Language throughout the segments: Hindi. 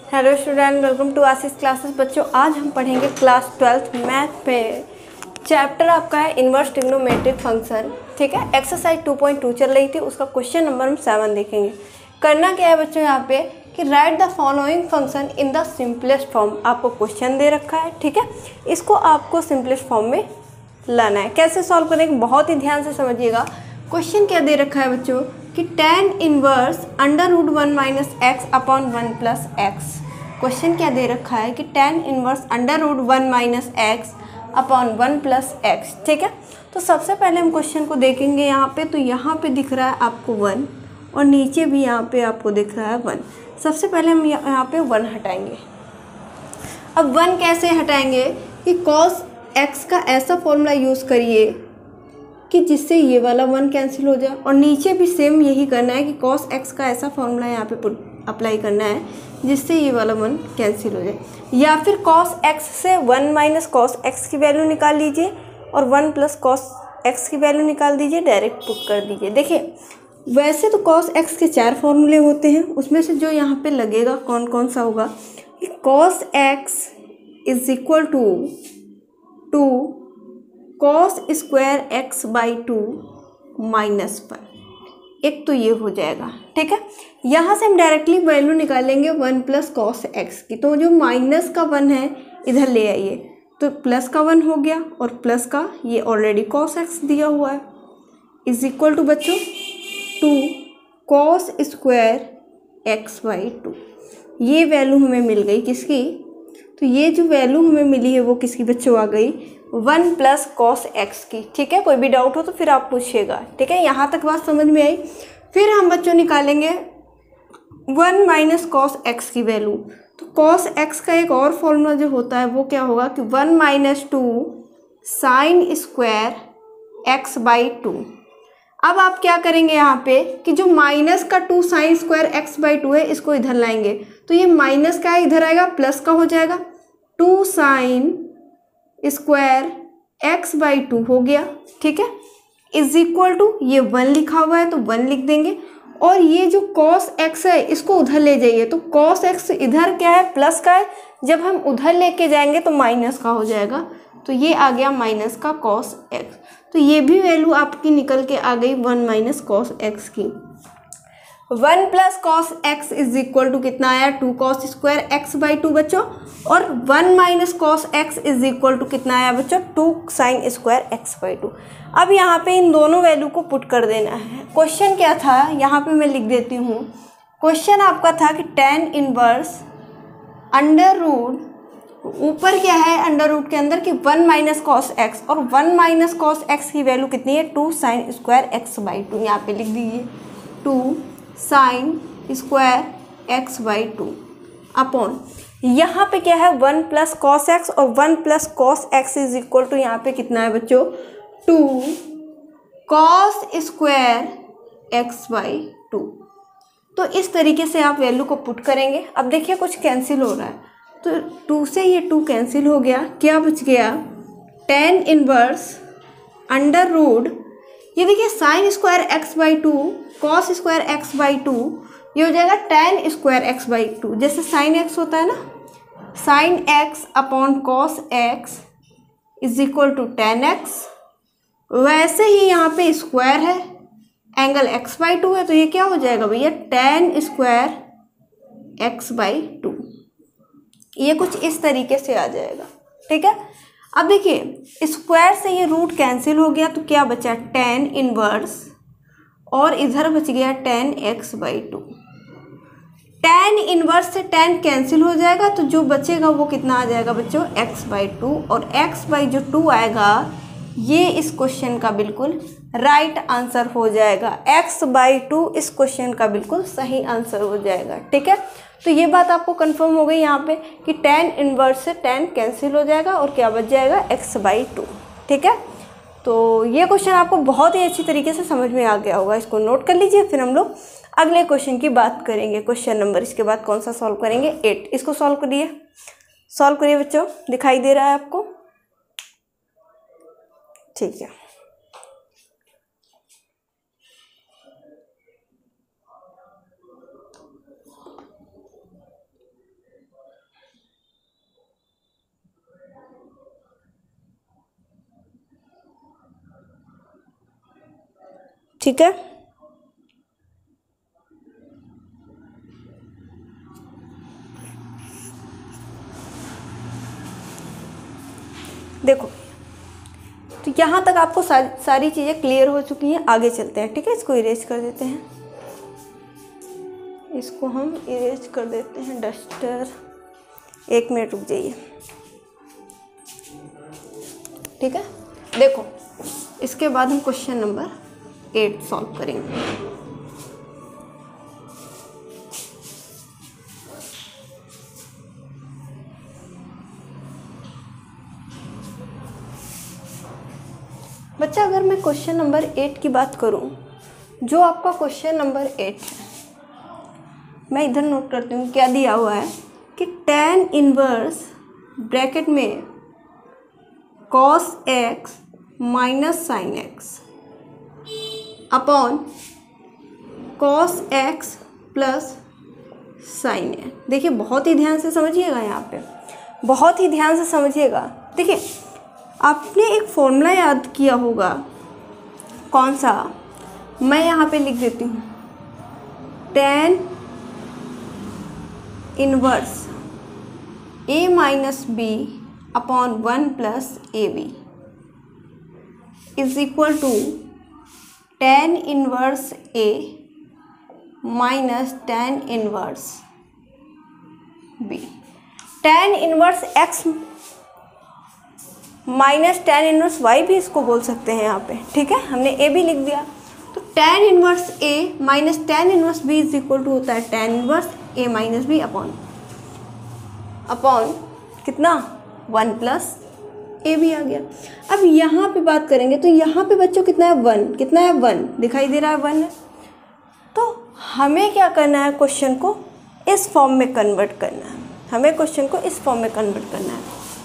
Hello student, welcome to Ashish classes. बच्चों, आज हम पढ़ेंगे क्लास 12th मैथ पे। चैप्टर आपका है इन्वर्स ट्रिग्नोमेट्रिक फंक्शन। ठीक है, एक्सरसाइज 2.2 चल रही थी, उसका क्वेश्चन नंबर हम 7 देखेंगे। करना क्या है बच्चों यहाँ पे कि right the following function in the simplest form. आपको क्वेश्चन दे रखा है, ठीक है, इसको आपको सिंपलेस्ट फॉर्म में लाना है। कैसे सॉल्व करेंगे, बहुत ही ध्यान से समझिएगा। क्वेश्चन क्या दे रखा है बच्चों कि tan inverse under root 1 minus x upon 1 plus x. Question क्या दे रखा है कि tan inverse under root 1 minus x upon 1 plus x. ठीक है, तो सबसे पहले हम क्वेश्चन को देखेंगे यहाँ पे। तो यहाँ पे दिख रहा है आपको 1 और नीचे भी यहाँ पे आपको दिख रहा है 1। सबसे पहले हम यहाँ पे 1 हटाएंगे। अब 1 कैसे हटाएंगे कि cos x का ऐसा फॉर्मूला यूज़ करिए कि जिससे ये वाला 1 कैंसिल हो जाए, और नीचे भी सेम यही करना है कि cos x का ऐसा फॉर्मूला यहाँ पे अप्लाई करना है जिससे ये वाला 1 कैंसिल हो जाए। या फिर cos x से 1 माइनस cos x की वैल्यू निकाल लीजिए और 1 प्लस cos x की वैल्यू निकाल दीजिए, डायरेक्ट पुट कर दीजिए। देखिए, वैसे तो cos x के 4 फॉर्मूले होते हैं, उसमें से जो यहाँ पे लगेगा कौन कौन सा होगा कि cos x is equal to cos square x by 2 minus 1। एक तो ये हो जाएगा, ठीक है। यहाँ से हम डायरेक्टली वैल्यू निकालेंगे 1 प्लस कॉस एक्स की। तो जो माइनस का 1 है इधर ले आइए, तो प्लस का 1 हो गया और प्लस का ये ऑलरेडी कॉस एक्स दिया हुआ है, इज इक्वल टू बच्चों 2 कॉस स्क्वायर एक्स बाई 2। ये वैल्यू हमें मिल गई किसकी? तो ये जो वैल्यू हमें मिली है वो किसकी बच्चों आ गई? 1 प्लस कॉस एक्स की। ठीक है, कोई भी डाउट हो तो फिर आप पूछिएगा। ठीक है, यहाँ तक बात समझ में आई। फिर हम बच्चों निकालेंगे 1 माइनस कॉस एक्स की वैल्यू। तो कॉस एक्स का एक और फॉर्मूला जो होता है वो क्या होगा कि 1 minus 2 sine square x by 2। अब आप क्या करेंगे यहाँ पे कि जो माइनस का 2 साइन स्क्वायर एक्स बाई 2 है इसको इधर लाएंगे, तो ये माइनस का इधर आएगा, प्लस का हो जाएगा 2 साइन स्क्वायर एक्स बाई 2 हो गया। ठीक है, इज इक्वल टू ये 1 लिखा हुआ है तो 1 लिख देंगे, और ये जो कॉस एक्स है इसको उधर ले जाइए। तो कॉस एक्स इधर क्या है? प्लस का है, जब हम उधर लेके जाएंगे तो माइनस का हो जाएगा। तो ये आ गया माइनस का कॉस एक्स। तो ये भी वैल्यू आपकी निकल के आ गई 1 माइनस कॉस एक्स की। 1 plus cos x is equal to कितना आया? 2 कॉस स्क्वायर एक्स बाई 2 बच्चों, और 1 minus cos x is equal to कितना आया बच्चों? 2 साइन स्क्वायर एक्स बाई 2। अब यहाँ पे इन दोनों वैल्यू को पुट कर देना है। क्वेश्चन क्या था यहाँ पे मैं लिख देती हूँ। क्वेश्चन आपका था कि tan इनवर्स अंडर रूट, ऊपर क्या है अंडर रूट के अंदर कि 1 माइनस कॉस एक्स, और 1 माइनस कॉस एक्स की वैल्यू कितनी है? 2 साइन स्क्वायर एक्स बाई 2। यहाँ पे लिख दीजिए 2 sine square x by 2 upon, यहाँ पे क्या है 1 प्लस कॉस एक्स, और 1 plus cos x is equal to यहाँ पे कितना है बच्चों? 2 कॉस स्क्वायर एक्स बाई 2। तो इस तरीके से आप वैल्यू को पुट करेंगे। अब देखिए कुछ कैंसिल हो रहा है, तो 2 से ये 2 कैंसिल हो गया, क्या बच गया? tan इनवर्स अंडर रूट, ये देखिए sine square x by 2 cos square x by 2, ये हो जाएगा tan स्क्वायर एक्स बाई 2। जैसे साइन एक्स होता है ना, sine x upon cos x is equal to tan x, वैसे ही यहाँ पे स्क्वायर है, एंगल x बाई 2 है, तो ये क्या हो जाएगा भैया? tan square x by 2। ये कुछ इस तरीके से आ जाएगा। ठीक है, अब देखिए स्क्वायर से ये रूट कैंसिल हो गया, तो क्या बचा? tan इनवर्स, और इधर बच गया tan x by 2। tan inverse से tan कैंसिल हो जाएगा, तो जो बचेगा वो कितना आ जाएगा बच्चों? x बाई 2, और x बाई जो 2 आएगा ये इस क्वेश्चन का बिल्कुल राइट आंसर हो जाएगा। x बाई 2 इस क्वेश्चन का बिल्कुल सही आंसर हो जाएगा। ठीक है, तो ये बात आपको कंफर्म हो गई यहाँ पे कि tan इनवर्स से tan कैंसिल हो जाएगा और क्या बच जाएगा? x by 2। ठीक है, तो ये क्वेश्चन आपको बहुत ही अच्छी तरीके से समझ में आ गया होगा। इसको नोट कर लीजिए, फिर हम लोग अगले क्वेश्चन की बात करेंगे। क्वेश्चन नंबर इसके बाद कौन सा सॉल्व करेंगे? 8। इसको सॉल्व करिए बच्चों, दिखाई दे रहा है आपको? ठीक है, ठीक है। देखो तो यहाँ तक आपको सारी चीज़ें क्लियर हो चुकी हैं। आगे चलते हैं, ठीक है। इसको इरेज कर देते हैं, इसको हम इरेज कर देते हैं डस्टर। 1 मिनट रुक जाइए, ठीक है। देखो इसके बाद हम क्वेश्चन नंबर 8 सॉल्व करेंगे। बच्चा अगर मैं क्वेश्चन नंबर 8 की बात करूं, जो आपका क्वेश्चन नंबर 8 है, मैं इधर नोट करती हूँ क्या दिया हुआ है कि tan इनवर्स ब्रैकेट में cos x minus sine x upon cos x plus sine x। देखिए बहुत ही ध्यान से समझिएगा, यहाँ पे बहुत ही ध्यान से समझिएगा। देखिए आपने एक फॉर्मूला याद किया होगा, कौन सा, मैं यहाँ पे लिख देती हूँ, tan inverse a minus B upon 1 plus A B is equal to tan inverse a minus tan inverse b। tan inverse x minus tan inverse y भी इसको बोल सकते हैं यहाँ पे, ठीक है। हमने a भी लिख दिया, तो tan inverse a minus tan inverse b is equal to होता है tan inverse a minus b upon कितना 1 प्लस ए भी आ गया। अब यहाँ पे बात करेंगे तो यहाँ पे बच्चों कितना है 1, कितना है 1 दिखाई दे रहा है 1 है। तो हमें क्या करना है, क्वेश्चन को इस फॉर्म में कन्वर्ट करना है, हमें क्वेश्चन को इस फॉर्म में कन्वर्ट करना है।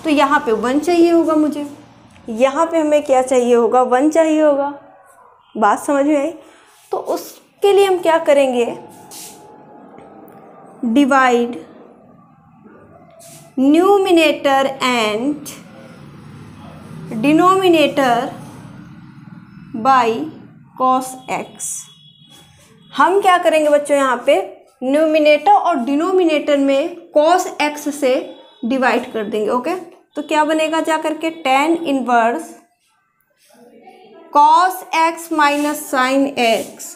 तो यहाँ पे 1 चाहिए होगा मुझे, यहाँ पे हमें क्या चाहिए होगा, 1 चाहिए होगा। बात समझ में आई? तो उसके लिए हम क्या करेंगे, divide numerator and denominator by cos x। हम क्या करेंगे बच्चों, यहाँ पे न्यूमिनेटर और डिनोमिनेटर में cos x से डिवाइड कर देंगे, ओके। तो क्या बनेगा जा करके, tan inverse cos x minus sine x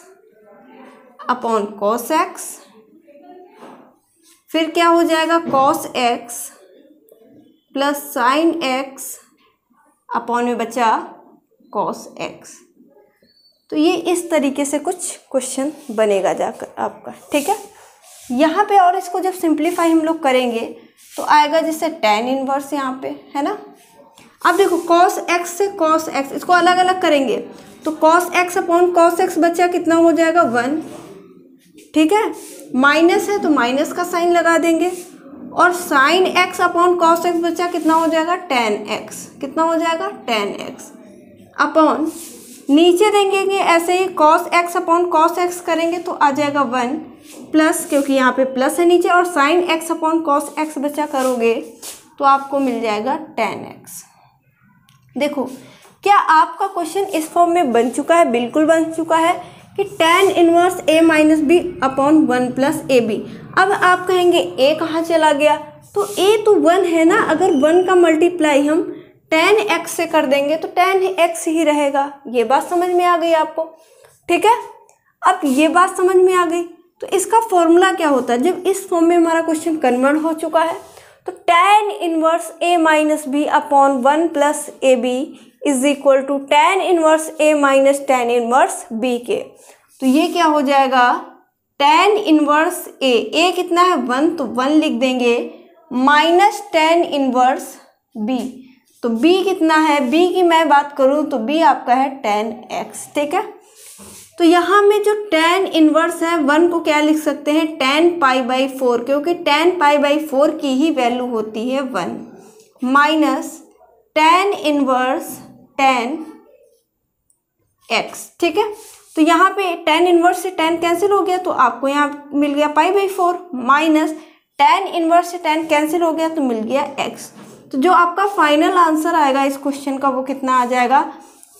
upon cos x, फिर क्या हो जाएगा cos x plus sine x upon में बचा cos x। तो ये इस तरीके से कुछ क्वेश्चन बनेगा जाकर आपका, ठीक है। यहाँ पे और इसको जब सिंप्लीफाई हम लोग करेंगे तो आएगा जैसे tan इनवर्स यहाँ पे है ना। अब देखो cos x से cos x, इसको अलग अलग करेंगे तो cos x upon cos x बचा कितना हो जाएगा 1, ठीक है। माइनस है तो माइनस का साइन लगा देंगे, और sine x upon cos x बचा कितना हो जाएगा tan x, कितना हो जाएगा tan x अपॉन नीचे देंगे ऐसे ही cos x upon cos x करेंगे तो आ जाएगा 1 प्लस, क्योंकि यहाँ पे प्लस है नीचे, और sine x upon cos x बचा करोगे तो आपको मिल जाएगा tan x। देखो क्या आपका क्वेश्चन इस फॉर्म में बन चुका है, बिल्कुल बन चुका है कि tan inverse a minus B upon 1 plus A B. अब आप कहेंगे a कहाँ चला गया, तो a तो 1 है ना, अगर 1 का मल्टीप्लाई हम tan x से कर देंगे तो tan x ही रहेगा। ये बात समझ में आ गई आपको, ठीक है। अब ये बात समझ में आ गई तो इसका फॉर्मूला क्या होता है, जब इस फॉर्म में हमारा क्वेश्चन कन्वर्ट हो चुका है तो tan inverse a minus B upon 1 plus A B is equal to tan inverse a minus tan inverse b के। तो ये क्या हो जाएगा, tan इनवर्स a कितना है 1, तो 1 लिख देंगे, माइनस tan इनवर्स b, तो b कितना है, b की मैं बात करूँ तो b आपका है tan x, ठीक है। तो यहाँ में जो tan इनवर्स है 1 को क्या लिख सकते हैं, tan पाई बाई 4, क्योंकि tan पाई बाई 4 की ही वैल्यू होती है 1, minus tan inverse tan x, ठीक है। तो यहाँ पे tan इनवर्स से tan कैंसिल हो गया तो आपको यहाँ मिल गया pi by 4, minus tan inverse से tan कैंसिल हो गया तो मिल गया x। तो जो आपका फाइनल आंसर आएगा इस क्वेश्चन का वो कितना आ जाएगा,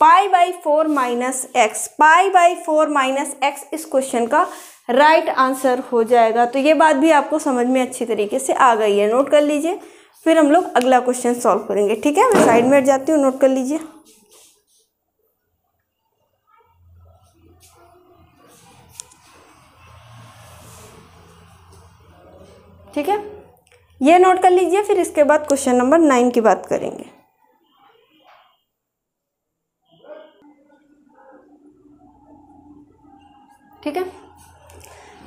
π/4 माइनस एक्स, π/4 माइनस एक्स इस क्वेश्चन का राइट आंसर हो जाएगा। तो ये बात भी आपको समझ में अच्छी तरीके से आ गई है, नोट कर लीजिए। फिर हम लोग अगला क्वेश्चन सॉल्व करेंगे, ठीक है। मैं साइड में हट जाती हूँ, नोट कर लीजिए। ठीक है, ये नोट कर लीजिए। फिर इसके बाद क्वेश्चन नंबर 9 की बात करेंगे। ठीक है,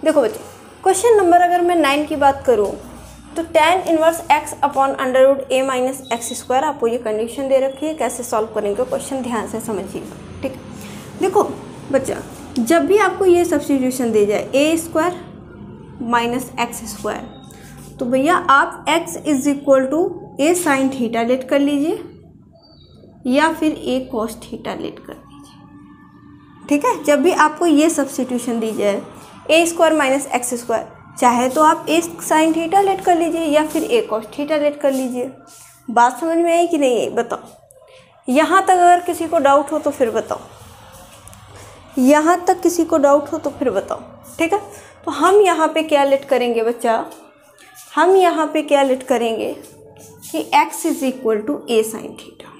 देखो बच्चों, क्वेश्चन नंबर अगर मैं 9 की बात करूं तो tan inverse x upon under root a minus x square, आपको ये कंडीशन दे रखी है। कैसे सॉल्व करेंगे क्वेश्चन, ध्यान से समझिएगा। ठीक है, देखो बच्चा, जब भी आपको ये सब्स्टिट्यूशन दे जाए a square minus x square, तो भैया आप x is equal to a sine theta let कर लीजिए या फिर a कॉस थीटा लेट कर लीजिए। ठीक है, जब भी आपको ये सब्स्टिट्यूशन दी जाए a square minus x square, चाहे तो आप a साइन थीटा लेट कर लीजिए या फिर a कॉस थीटा लेट कर लीजिए। बात समझ में आई कि नहीं आई, बताओ। यहाँ तक अगर किसी को डाउट हो तो फिर बताओ, यहाँ तक किसी को डाउट हो तो फिर बताओ। ठीक है, तो हम यहाँ पे क्या लेट करेंगे बच्चा, हम यहाँ पे क्या लेट करेंगे कि x is equal to a sine theta.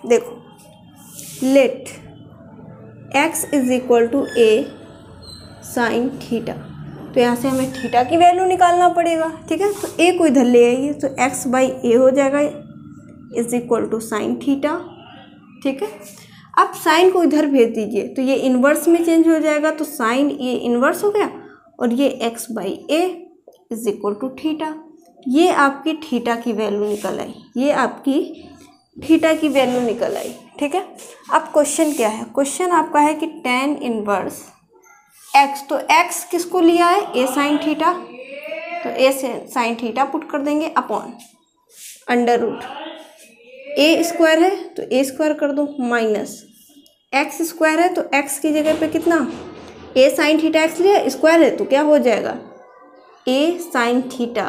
देखो, let x is equal to a sine theta, तो यहाँ से हमें थीटा की वैल्यू निकालना पड़ेगा। ठीक है, तो a को इधर ले आइए, तो x बाई ए हो जाएगा is equal to sine theta. ठीक है, अब साइन को इधर भेज दीजिए तो ये इन्वर्स में चेंज हो जाएगा, तो साइन ये इन्वर्स हो गया और ये x by A is equal to theta. ये आपकी थीटा की वैल्यू निकल आई, ये आपकी थीटा की वैल्यू निकल आई। ठीक है, अब क्वेश्चन क्या है, क्वेश्चन आपका है कि tan इनवर्स x, तो x किसको लिया है, a साइन थीटा, तो a साइन थीटा पुट कर देंगे upon under root a square है तो a स्क्वायर कर दो माइनस x स्क्वायर है तो x की जगह पे कितना, a साइन थीटा x लिया, स्क्वायर है तो क्या हो जाएगा a साइन थीटा,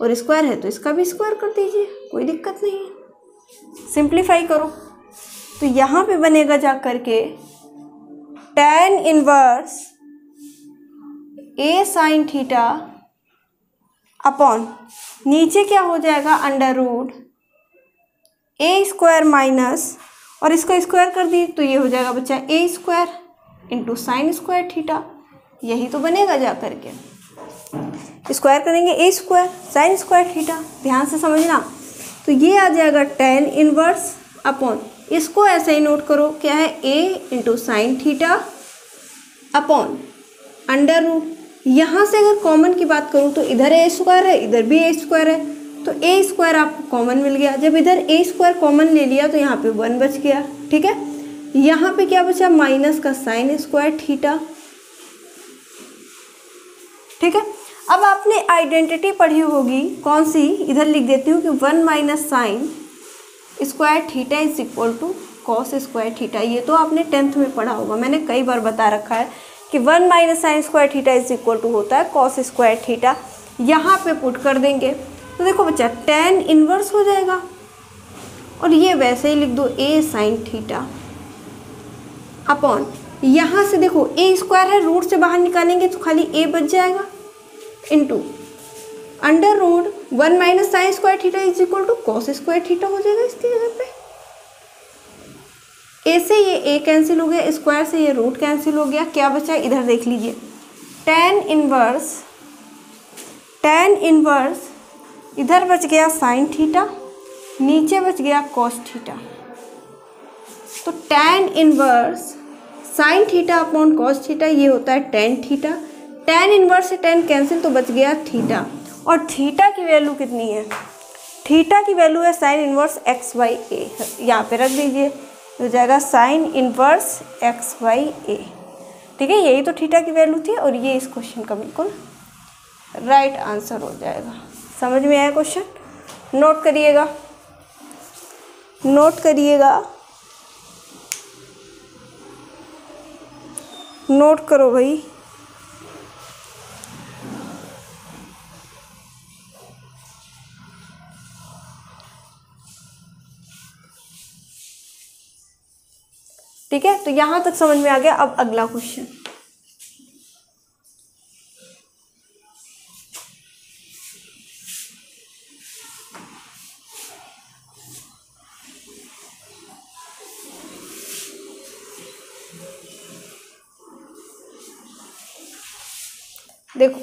और स्क्वायर है तो इसका भी स्क्वायर कर दीजिए, कोई दिक्कत नहीं है। सिंप्लीफाई करो तो यहाँ पे बनेगा जा करके tan inverse a sine theta upon नीचे क्या हो जाएगा under root a square minus, और इसको स्क्वायर कर दी तो ये हो जाएगा बच्चा a square into sine square theta. यही तो बनेगा जा करके, स्क्वायर करेंगे a square sine square theta, ध्यान से समझना। तो ये आ जाएगा tan इनवर्स अपॉन, इसको ऐसे ही नोट करो, क्या है a into sine theta upon under root. यहाँ से अगर कॉमन की बात करूँ तो इधर a स्क्वायर है, इधर भी a स्क्वायर है, तो a स्क्वायर आपको कॉमन मिल गया। जब इधर a स्क्वायर कॉमन ले लिया तो यहाँ पे 1 बच गया। ठीक है, यहाँ पे क्या बचा, माइनस का साइन स्क्वायर थीटा। ठीक है, अब आपने आइडेंटिटी पढ़ी होगी, कौन सी, इधर लिख देती हूँ कि 1 minus sine square theta is equal to cos square theta. ये तो आपने 10th में पढ़ा होगा, मैंने कई बार बता रखा है कि 1 minus sine square theta is equal to होता है कॉस स्क्वायर थीटा। यहाँ पे पुट कर देंगे तो देखो बच्चा tan इनवर्स हो जाएगा, और ये वैसे ही लिख दो a साइन थीटा अपॉन, यहाँ से देखो a स्क्वायर है, रूट से बाहर निकालेंगे तो खाली a बच जाएगा into under root 1 minus sine square theta is equal to cos square theta हो जाएगा इसकी जगह पे। a से ये a कैंसिल हो गया, स्क्वायर से ये रूट कैंसिल हो गया, क्या बचा इधर देख लीजिए, tan इनवर्स इधर बच गया साइन थीटा, नीचे बच गया कॉस थीटा। तो tan inverse sine theta upon cos theta ये होता है tan थीटा, tan इनवर्स से tan कैंसिल तो बच गया थीटा, और थीटा की वैल्यू कितनी है, थीटा की वैल्यू है साइन इनवर्स x बाई ए, यहाँ पे रख दीजिए, हो जाएगा साइन इनवर्स x बाई ए। ठीक है, यही तो थीटा की वैल्यू थी, और ये इस क्वेश्चन का बिल्कुल राइट आंसर हो जाएगा। समझ में आया क्वेश्चन, नोट करिएगा, नोट करिएगा, नोट करो भाई। ठीक है, तो यहाँ तक समझ में आ गया। अब अगला क्वेश्चन, देखो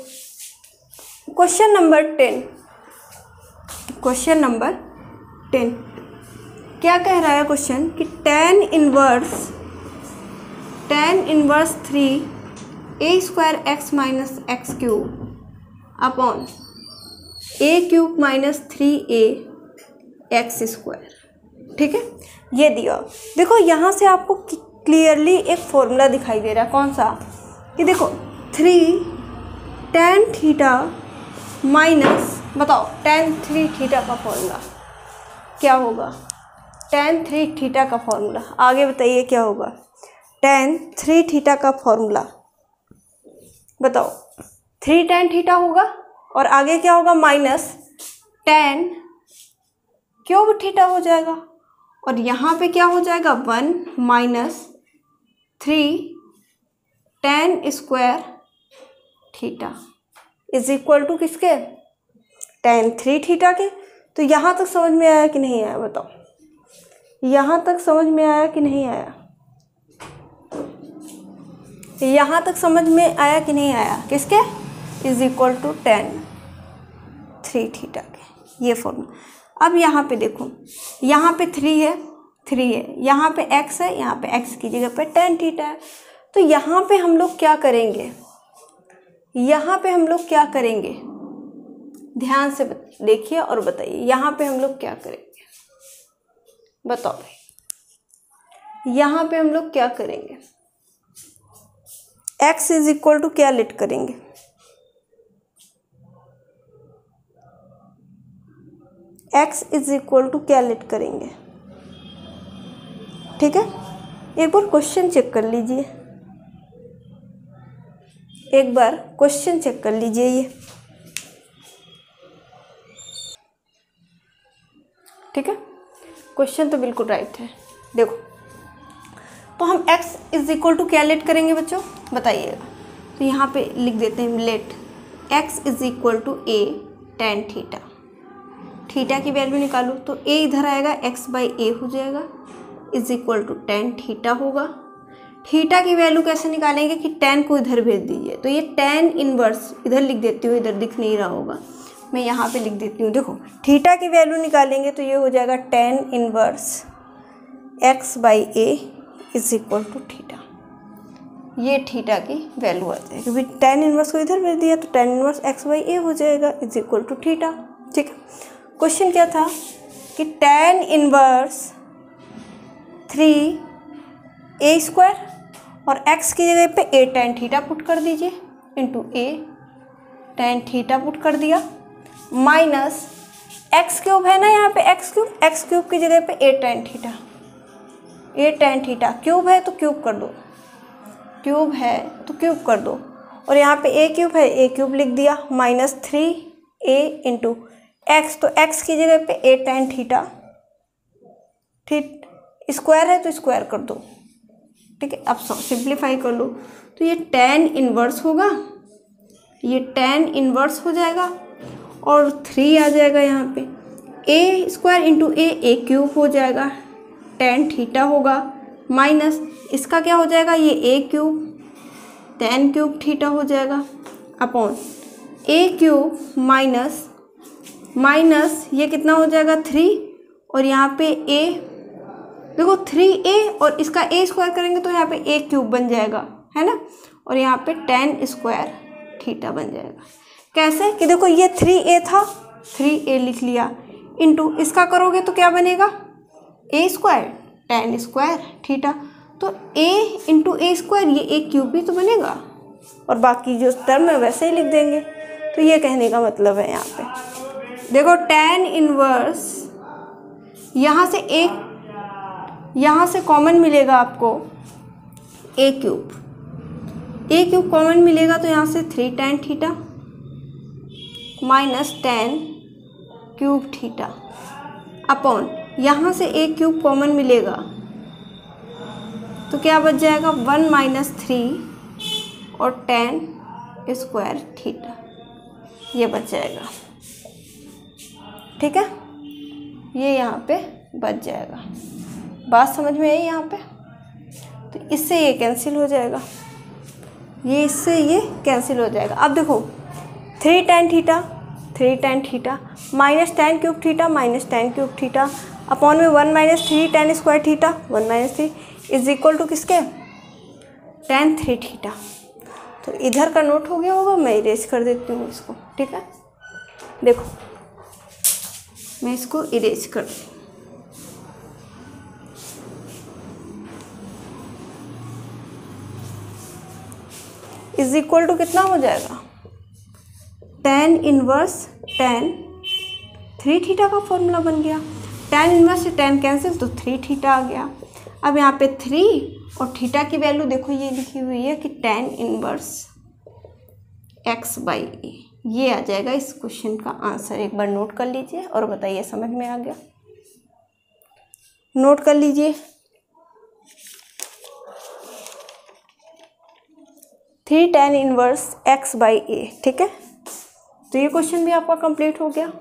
क्वेश्चन नंबर 10, क्वेश्चन नंबर 10 क्या कह रहा है क्वेश्चन कि tan inverse 3 a² x minus x cube upon a³ minus 3a x square. ठीक है, ये दिया। देखो यहाँ से आपको क्लियरली एक फॉर्मूला दिखाई दे रहा है, कौन सा, कि देखो 3 tan थीटा माइनस, बताओ tan 3 थीटा का फॉर्मूला क्या होगा, tan 3 थीटा का फॉर्मूला आगे बताइए क्या होगा, tan 3 थीटा का फॉर्मूला बताओ, 3 tan थीटा होगा और आगे क्या होगा माइनस tan क्यूब थीटा हो जाएगा, और यहाँ पे क्या हो जाएगा 1 minus 3 tan square theta is equal to किसके, tan 3 थीटा के। तो यहाँ तक समझ में आया कि नहीं आया, बताओ, यहाँ तक समझ में आया कि नहीं आया, यहाँ तक समझ में आया कि नहीं आया, किसके, is equal to tan 3 theta के, ये फॉर्मूला। अब यहाँ पे देखो, यहाँ पे 3 है, यहाँ पे x है, यहाँ पे x की जगह पे tan थीटा है। तो यहाँ पे हम लोग क्या करेंगे, यहाँ पे हम लोग क्या करेंगे, ध्यान से देखिए और बताइए, यहाँ पे हम लोग क्या करेंगे, बताओ भाई, यहाँ पे हम लोग क्या करेंगे, x इज इक्वल टू क्या लेट करेंगे, x इज इक्वल टू क्या लेट करेंगे। ठीक है, एक बार क्वेश्चन चेक कर लीजिए, एक बार क्वेश्चन चेक कर लीजिए, ये ठीक है, क्वेश्चन तो बिल्कुल राइट है। देखो, तो हम x इज इक्वल टू क्या लेट करेंगे बच्चों, बताइएगा। तो यहाँ पे लिख देते हैं let x is equal to a tan theta, theta की वैल्यू निकालो, तो a इधर आएगा, x बाई ए हो जाएगा, is equal to tan theta होगा। थीटा की वैल्यू कैसे निकालेंगे कि tan को इधर भेज दीजिए, तो ये tan इनवर्स इधर लिख देती हूँ, इधर दिख नहीं रहा होगा, मैं यहाँ पे लिख देती हूँ। देखो थीटा की वैल्यू निकालेंगे तो ये हो जाएगा tan inverse x by A is equal to theta, ये थीटा की वैल्यू आ जाएगी, क्योंकि tan इनवर्स को इधर भेज दिया तो tan inverse x by A हो जाएगा इज इक्वल टू थीटा। ठीक है, क्वेश्चन क्या था कि tan इनवर्स 3a² और x की जगह पे a tan थीटा पुट कर दीजिए, into a tan theta put कर दिया, माइनस एक्स क्यूब है ना यहाँ पे, एक्स क्यूब की जगह पे a tan थीटा क्यूब है तो क्यूब कर दो, क्यूब है तो क्यूब कर दो, और यहाँ पे a क्यूब है, a क्यूब लिख दिया, माइनस 3a इंटू एक्स, तो x की जगह पे a tan थीटा, ठीक स्क्वायर है तो स्क्वायर कर दो। ठीक है, अब सिंप्लीफाई कर लो, तो ये tan इनवर्स होगा, ये tan इनवर्स हो जाएगा, और 3 आ जाएगा यहाँ पे, a square into a cube हो जाएगा, tan थीटा होगा, माइनस इसका क्या हो जाएगा, ये a cube tan cube theta हो जाएगा, अपॉन a क्यूब माइनस ये कितना हो जाएगा 3, और यहाँ पे a देखो 3a और इसका a स्क्वायर करेंगे तो यहाँ पे a क्यूब बन जाएगा, है ना, और यहाँ पे tan स्क्वायर थीटा बन जाएगा। कैसे कि देखो ये 3a था, 3a लिख लिया, इंटू इसका करोगे तो क्या बनेगा a square tan square theta, तो a इंटू a स्क्वायर, ये a क्यूब भी तो बनेगा, और बाकी जो टर्म है वैसे ही लिख देंगे। तो ये कहने का मतलब है यहाँ पे देखो tan इनवर्स, यहाँ से कॉमन मिलेगा आपको a क्यूब कॉमन मिलेगा, तो यहाँ से 3 tan theta minus tan cube theta, upon यहाँ से a क्यूब कॉमन मिलेगा तो क्या बच जाएगा 1 माइनस 3 और tan स्क्वायर थीटा, ये बच जाएगा। ठीक है, ये यहाँ पे बच जाएगा। बात समझ में आई यहाँ पे? तो इससे ये कैंसिल हो जाएगा, ये इससे ये कैंसिल हो जाएगा। अब देखो 3 tan theta minus tan cube theta minus tan cube theta upon में 1 minus 3 tan square theta 1 minus 3 is equal to किसके tan 3 थीटा। तो इधर का नोट हो गया होगा, मैं इरेज कर देती हूँ इसको। ठीक है, देखो मैं इसको इरेज कर दूँ। इज इक्वल टू कितना हो जाएगा tan इनवर्स tan 3 थीटा का फॉर्मूला बन गया। tan इनवर्स से tan कैंसिल तो 3 थीटा आ गया। अब यहाँ पे 3 और थीटा की वैल्यू देखो ये लिखी हुई है कि tan इनवर्स x/a, ये आ जाएगा इस क्वेश्चन का आंसर। एक बार नोट कर लीजिए और बताइए समझ में आ गया? नोट कर लीजिए 3 tan इनवर्स x/a। ठीक है, तो ये क्वेश्चन भी आपका कंप्लीट हो गया।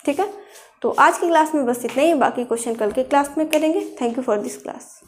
ठीक है, तो आज की क्लास में बस इतना ही, बाकी क्वेश्चन कल के क्लास में करेंगे। Thank you for this class.